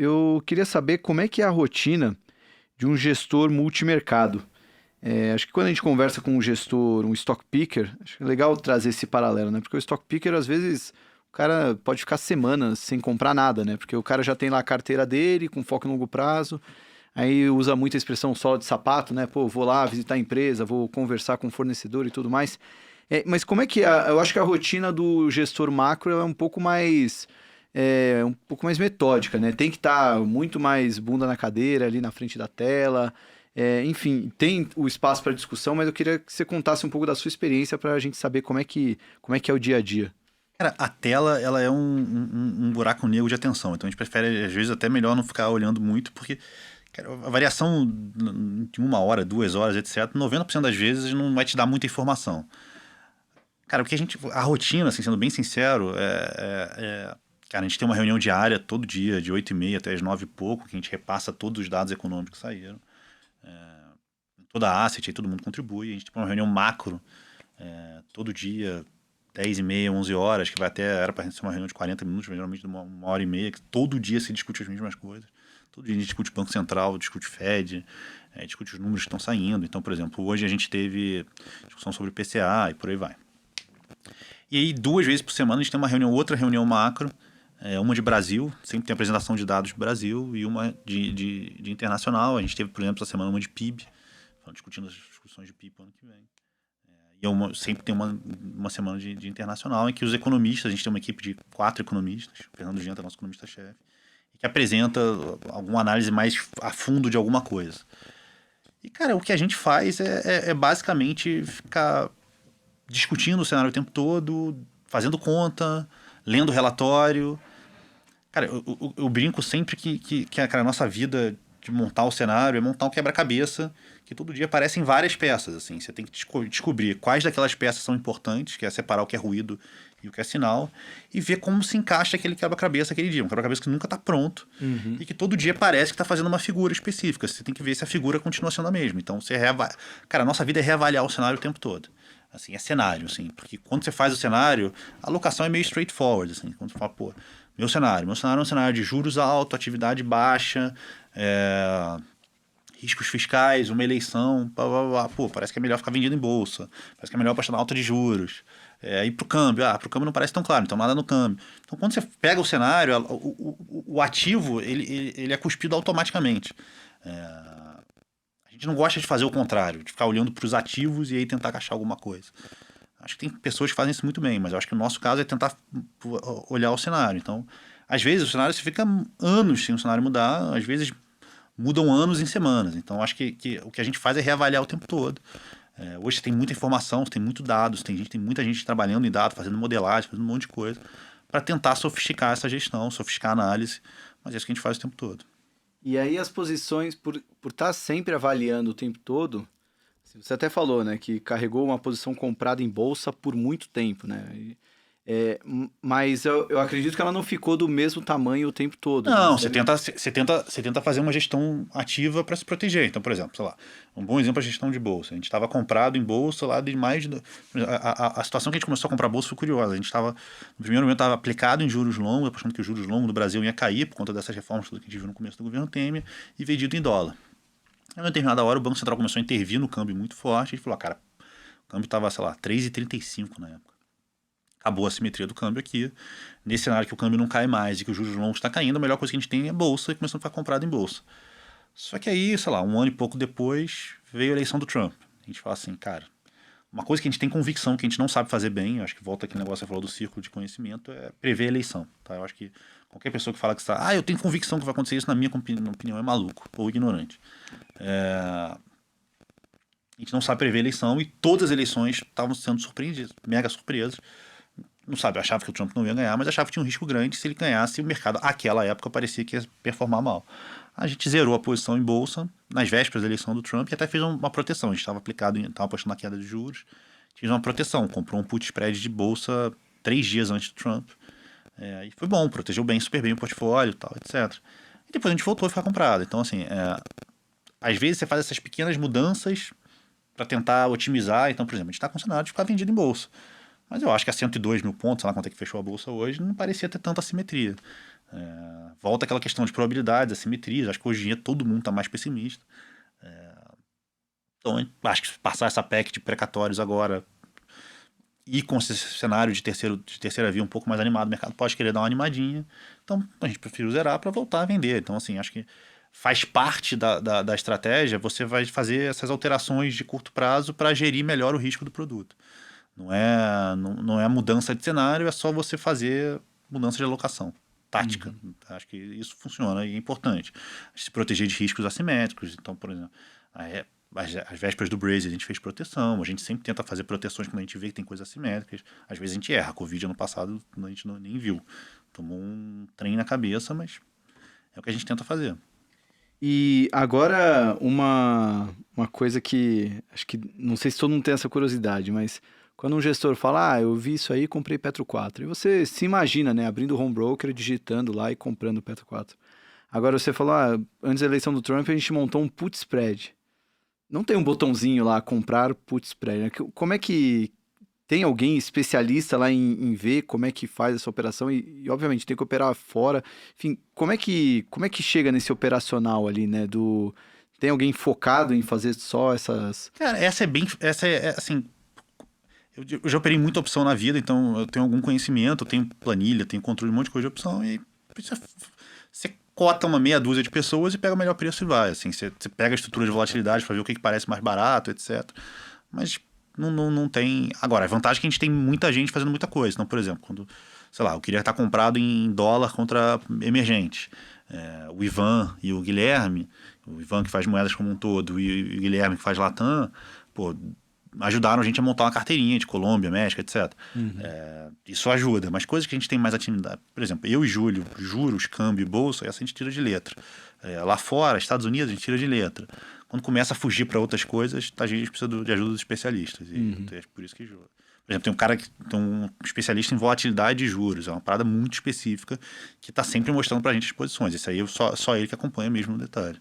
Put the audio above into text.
eu queria saber como é que é a rotina de um gestor multimercado. Acho que quando a gente conversa com um gestor, um stock picker, acho que é legal trazer esse paralelo, né? Porque o stock picker, às vezes, o cara pode ficar semanas sem comprar nada, né? Porque o cara já tem lá a carteira dele, com foco em longo prazo, aí usa muito a expressão sola de sapato, né? Pô, vou lá visitar a empresa, vou conversar com o fornecedor e tudo mais. Mas como é que é? Eu acho que a rotina do gestor macro é um pouco mais metódica, né? Tem que estar muito mais bunda na cadeira, ali na frente da tela. Enfim, tem o espaço para discussão, mas eu queria que você contasse um pouco da sua experiência para a gente saber como é que é o dia a dia. Cara, a tela, ela é um buraco negro de atenção. Então a gente prefere, às vezes, até melhor não ficar olhando muito, porque cara, a variação de 1 hora, 2 horas, etc., 90% das vezes não vai te dar muita informação. Cara, o que a rotina, assim, sendo bem sincero, cara, a gente tem uma reunião diária todo dia, de 8h30 até as 9 e pouco, que a gente repassa todos os dados econômicos que saíram. Toda a asset, aí todo mundo contribui. A gente tem uma reunião macro todo dia, 10h30, 11 horas, que vai até, era para ser uma reunião de 40 minutos, mas geralmente de uma hora e meia, que todo dia se discute as mesmas coisas. Todo dia a gente discute Banco Central, discute Fed, discute os números que estão saindo. Então, por exemplo, hoje a gente teve discussão sobre PCA e por aí vai. E aí, 2 vezes por semana, a gente tem uma reunião, outra reunião macro, uma de Brasil, sempre tem apresentação de dados do Brasil, e uma de internacional. A gente teve, por exemplo, essa semana uma de PIB, discutindo as discussões de PIB para o ano que vem. E sempre tem uma semana de internacional em que os economistas, a gente tem uma equipe de 4 economistas, o Fernando Genta é nosso economista-chefe, que apresenta alguma análise mais a fundo de alguma coisa. E, cara, o que a gente faz é basicamente ficar discutindo o cenário o tempo todo, fazendo conta, lendo relatório. Cara, eu brinco sempre que cara, a nossa vida de montar o cenário é montar um quebra-cabeça que todo dia aparecem várias peças. Assim. Você tem que descobrir quais daquelas peças são importantes, que é separar o que é ruído e o que é sinal, e ver como se encaixa aquele quebra-cabeça aquele dia. Um quebra-cabeça que nunca está pronto Uhum. e que todo dia parece que está fazendo uma figura específica. Você tem que ver se a figura continua sendo a mesma. Então, cara, a nossa vida é reavaliar o cenário o tempo todo. Assim, é cenário, assim, porque quando você faz o cenário, a alocação é meio straightforward, assim, quando você fala, pô, meu cenário é um cenário de juros alto, atividade baixa, riscos fiscais, uma eleição, blá, blá, blá. Pô, parece que é melhor ficar vendido em bolsa, parece que é melhor apostar na alta de juros. E pro câmbio, pro câmbio não parece tão claro, então nada no câmbio. Então quando você pega o cenário, o ativo, ele é cuspido automaticamente. A gente não gosta de fazer o contrário, de ficar olhando para os ativos e aí tentar achar alguma coisa. Acho que tem pessoas que fazem isso muito bem, mas eu acho que o nosso caso é tentar olhar o cenário. Então, às vezes o cenário você fica anos sem o cenário mudar, às vezes mudam anos em semanas. Então, acho que o que a gente faz é reavaliar o tempo todo. Hoje você tem muita informação, você tem muito dados, tem muita gente trabalhando em dados, fazendo modelagem, fazendo um monte de coisa, para tentar sofisticar essa gestão, sofisticar a análise, mas é isso que a gente faz o tempo todo. E aí as posições, por estar sempre avaliando o tempo todo, assim, você até falou, né, que carregou uma posição comprada em bolsa por muito tempo, né? Mas eu acredito que ela não ficou do mesmo tamanho o tempo todo, né? Não, você tenta fazer uma gestão ativa para se proteger. Então, por exemplo, sei lá, um bom exemplo é a gestão de bolsa. A gente estava comprado em bolsa lá de mais de. A situação que a gente começou a comprar bolsa foi curiosa. A gente estava, no primeiro momento, estava aplicado em juros longos, apostando que os juros longos do Brasil ia cair por conta dessas reformas que a gente viu no começo do governo Temer, e vendido em dólar. Em uma determinada hora, o Banco Central começou a intervir no câmbio muito forte. A gente falou, cara, o câmbio estava, sei lá, 3,35 na época. Acabou a simetria do câmbio aqui. Nesse cenário que o câmbio não cai mais e que os juros longos está caindo, a melhor coisa que a gente tem é bolsa e começando a ficar comprado em bolsa. Só que aí, sei lá, um ano e pouco depois, veio a eleição do Trump. A gente fala assim, cara, uma coisa que a gente tem convicção que a gente não sabe fazer bem, eu acho que volta aqui no negócio que você falou do círculo de conhecimento, é prever a eleição. Tá? Eu acho que qualquer pessoa que fala que está, eu tenho convicção que vai acontecer isso, na minha opinião, é maluco ou ignorante. A gente não sabe prever a eleição e todas as eleições estavam sendo surpreendidas, mega surpresas. Não sabe, achava que o Trump não ia ganhar, mas achava que tinha um risco grande se ele ganhasse o mercado. Àquela época parecia que ia performar mal. A gente zerou a posição em bolsa nas vésperas da eleição do Trump e até fez uma proteção. A gente estava apostando na queda de juros, fez uma proteção, comprou um put spread de bolsa 3 dias antes do Trump. E foi bom, protegeu bem, super bem o portfólio, tal, etc. E depois a gente voltou a ficar comprado. Então, assim, às vezes você faz essas pequenas mudanças para tentar otimizar. Então, por exemplo, a gente está com o cenário de ficar vendido em bolsa. Mas eu acho que a 102 mil pontos, sei lá quanto é que fechou a bolsa hoje, não parecia ter tanta assimetria. Volta aquela questão de probabilidades, assimetrias. Acho que hoje em dia todo mundo está mais pessimista. Então, acho que passar essa PEC de precatórios agora e com esse cenário de terceira via um pouco mais animado, o mercado pode querer dar uma animadinha. Então, a gente prefere zerar para voltar a vender. Então, assim, acho que faz parte da estratégia, você vai fazer essas alterações de curto prazo para gerir melhor o risco do produto. Não é mudança de cenário, é só você fazer mudança de alocação tática. Acho que isso funciona e é importante. Se proteger de riscos assimétricos. Então, por exemplo, às vésperas do Braze a gente fez proteção, a gente sempre tenta fazer proteções quando a gente vê que tem coisas assimétricas. Às vezes a gente erra. A Covid ano passado a gente nem viu. Tomou um trem na cabeça, mas é o que a gente tenta fazer. E agora uma coisa que acho que não sei se todo mundo tem essa curiosidade, mas quando um gestor fala, eu vi isso aí e comprei Petro 4, e você se imagina, né, abrindo o home broker, digitando lá e comprando o Petro 4. Agora você falou, antes da eleição do Trump a gente montou um put spread. Não tem um botãozinho lá, comprar put spread, né? Como é que tem alguém especialista lá em ver como é que faz essa operação e, obviamente, tem que operar fora. Enfim, como é que chega nesse operacional ali, né? Tem alguém focado em fazer só essas... Cara, assim, eu já operei muita opção na vida, então eu tenho algum conhecimento, eu tenho planilha, tenho controle de um monte de coisa de opção e você cota uma meia dúzia de pessoas e pega o melhor preço e vai. Assim, você pega a estrutura de volatilidade para ver o que parece mais barato, etc. Mas não tem... Agora, a vantagem é que a gente tem muita gente fazendo muita coisa. Então, por exemplo, quando, sei lá, eu queria estar comprado em dólar contra emergente. O Ivan e o Guilherme, o Ivan que faz moedas como um todo e o Guilherme que faz Latam, ajudaram a gente a montar uma carteirinha de Colômbia, México, etc. Isso ajuda, mas coisas que a gente tem mais afinidade. Por exemplo, eu e Júlio, juros, câmbio e bolsa, essa a gente tira de letra. Lá fora, Estados Unidos, a gente tira de letra. Quando começa a fugir para outras coisas, a gente precisa de ajuda dos especialistas. E é por isso que juro. Por exemplo, tem um cara que tem um especialista em volatilidade de juros. É uma parada muito específica que está sempre mostrando para a gente as posições. Isso aí só ele que acompanha mesmo no detalhe.